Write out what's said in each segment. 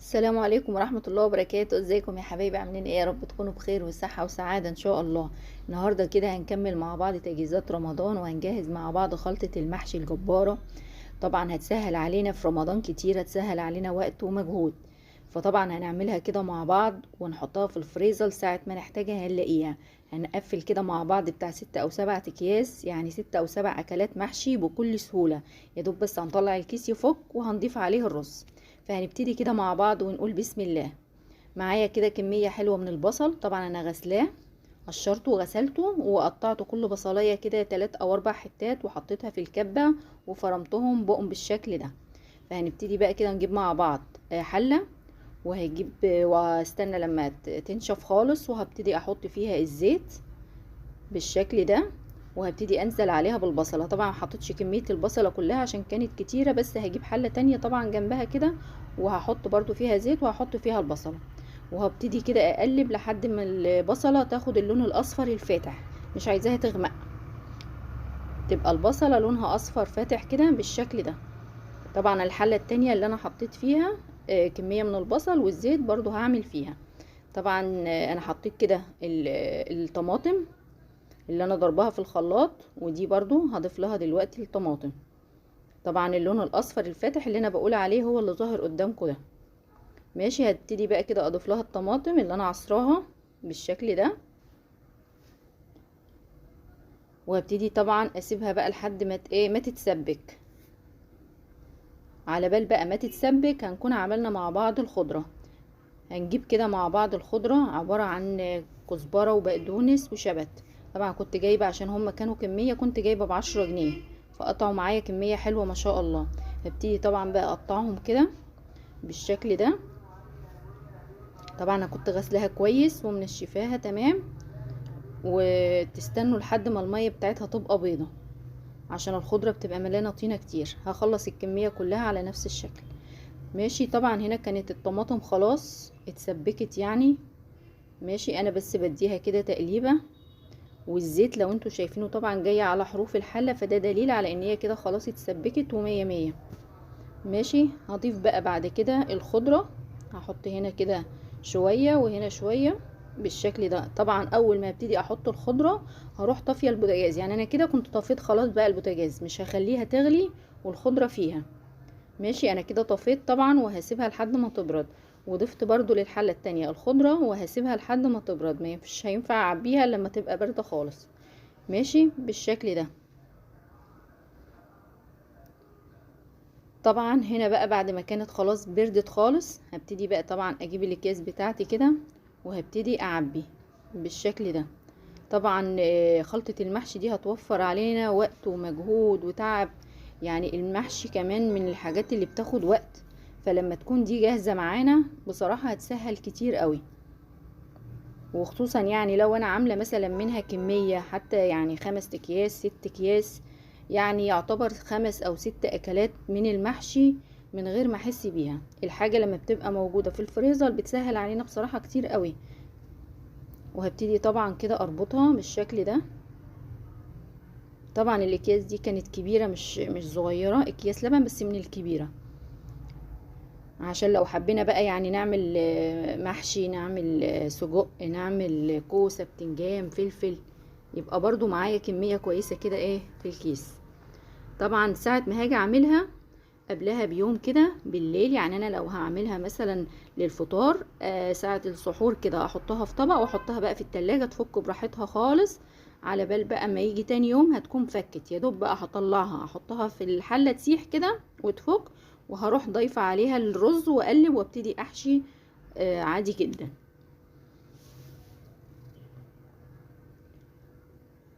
السلام عليكم ورحمة الله وبركاته. ازيكم يا حبايبي؟ عاملين ايه؟ يا رب تكونوا بخير وصحة وسعادة ان شاء الله. النهاردة كده هنكمل مع بعض تجهيزات رمضان، وهنجهز مع بعض خلطة المحشي الجبارة. طبعا هتسهل علينا في رمضان كتير، هتسهل علينا وقت ومجهود. فطبعا هنعملها كده مع بعض ونحطها في الفريزر ساعة ما نحتاجها هنلاقيها. هنقفل كده مع بعض بتاع 6 أو 7 أكياس، يعني 6 أو 7 أكلات محشي بكل سهولة. يدوب بس هنطلع الكيس يفك وهنضيف عليه الرز. فهنبتدي كده مع بعض ونقول بسم الله. معايا كده كمية حلوة من البصل، طبعا انا غسلاه، قشرته وغسلته وقطعته كل بصلاية كده 3 أو 4 حتات، وحطيتها في الكبة وفرمتهم بقهم بالشكل ده. فهنبتدي بقى كده نجيب مع بعض حلة، وهجيب واستنى لما تنشف خالص، وهبتدي احط فيها الزيت بالشكل ده، وهبتدي انزل عليها بالبصلة. طبعا محطتش كمية البصلة كلها عشان كانت كتيرة، بس هجيب حلة تانية طبعا جنبها كده، وهحط برضو فيها زيت وهحط فيها البصلة. وهبتدي كده اقلب لحد ما البصلة تاخد اللون الاصفر الفاتح، مش عايزاها تغمق، تبقى البصلة لونها اصفر فاتح كده بالشكل ده. طبعا الحلة التانية اللي انا حطيت فيها كمية من البصل والزيت برضو هعمل فيها. طبعا انا حطيت كده الطماطم اللي انا ضربها في الخلاط، ودي برضو هضيف لها دلوقتي الطماطم. طبعا اللون الاصفر الفاتح اللي انا بقول عليه هو اللي ظاهر قدامكم ده. ماشي، هبتدي بقى كده اضيف لها الطماطم اللي انا عصراها بالشكل ده، وهبتدي طبعا اسيبها بقى لحد ما ما تتسبك. على بال بقى ما تتسبك هنكون عملنا مع بعض الخضرة. هنجيب كده مع بعض الخضرة، عبارة عن كزبرة وبقدونس وشبت. طبعا كنت جايبة عشان هما كانوا كمية، كنت جايبة ب10 جنيه، فقطعوا معايا كمية حلوة ما شاء الله. هبتدي طبعا بقى اقطعهم كده بالشكل ده. طبعا انا كنت غسلها كويس ومنشفاها تمام، وتستنوا لحد ما المية بتاعتها تبقى بيضة، عشان الخضرة بتبقى مليانة طينة كتير. هخلص الكمية كلها على نفس الشكل. ماشي، طبعا هنا كانت الطماطم خلاص اتسبكت يعني. ماشي، انا بس بديها كده تقليبة. والزيت لو انتوا شايفينه طبعا جاي على حروف الحلة، فده دليل على ان هي كده خلاص اتسبكت ومية مية. ماشي، هضيف بقى بعد كده الخضرة. هحط هنا كده شوية وهنا شوية بالشكل ده. طبعا اول ما ابتدي احط الخضرة هروح طافية البوتاجاز، يعني انا كده كنت طفيت خلاص بقى البوتاجاز، مش هخليها تغلي والخضرة فيها. ماشي، انا كده طفيت طبعا وهسيبها لحد ما تبرد. وضفت برضو للحلة التانية الخضرة وهسيبها لحد ما تبرد، مش هينفع اعبيها لما تبقى باردة خالص. ماشي بالشكل ده. طبعا هنا بقى بعد ما كانت خلاص بردت خالص، هبتدي بقى طبعا اجيب الاكياس بتاعتي كده، وهبتدي اعبي بالشكل ده. طبعا خلطة المحشي دي هتوفر علينا وقت ومجهود وتعب. يعني المحشي كمان من الحاجات اللي بتاخد وقت، فلما تكون دي جاهزة معانا بصراحة هتسهل كتير قوي. وخصوصا يعني لو انا عاملة مثلا منها كمية حتى، يعني 5 اكياس 6 اكياس، يعني يعتبر 5 أو 6 أكلات من المحشي من غير ما احس بيها. الحاجة لما بتبقى موجودة في الفريزر بتسهل علينا بصراحة كتير قوي. وهبتدي طبعا كده اربطها بالشكل ده. طبعا الاكياس دي كانت كبيرة، مش صغيرة، اكياس لبن بس من الكبيرة، عشان لو حبينا بقى يعني نعمل محشي، نعمل سجق، نعمل كوسة بتنجان فلفل، يبقى برضو معايا كمية كويسة كده في الكيس. طبعا ساعة ما هاجي اعملها قبلها بيوم كده بالليل، يعني انا لو هعملها مثلا للفطار ساعة السحور كده احطها في طبق واحطها بقى في التلاجة تفك براحتها خالص. على بال بقى ما يجي تاني يوم هتكون فكت، يا دوب بقى هطلعها احطها في الحلة تسيح كده وتفك، وهروح ضايفة عليها الرز واقلب وابتدي احشي عادي جدا.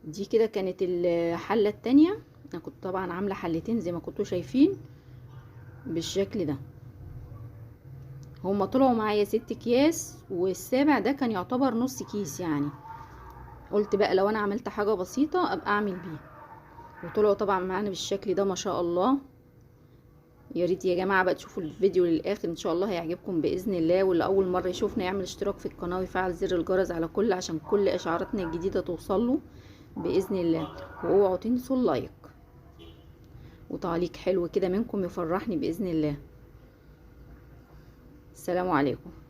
دي كده كانت الحلة التانية. انا كنت طبعا عاملة حلتين زي ما كنتوا شايفين بالشكل ده. هما طلعوا معايا 6 اكياس، والسابع ده كان يعتبر نص كيس يعني. قلت بقى لو انا عملت حاجة بسيطة ابقى اعمل بيه. وطلعوا طبعا معانا بالشكل ده ما شاء الله. يا ريت يا جماعة بقى تشوفوا الفيديو للاخر، ان شاء الله هيعجبكم باذن الله. واللي اول مرة يشوفنا يعمل اشتراك في القناة ويفعل زر الجرس على كل، عشان كل اشعاراتنا الجديدة توصله باذن الله. واوعوا تنسوا اللايك وتعليق حلو كده منكم يفرحني باذن الله. السلام عليكم.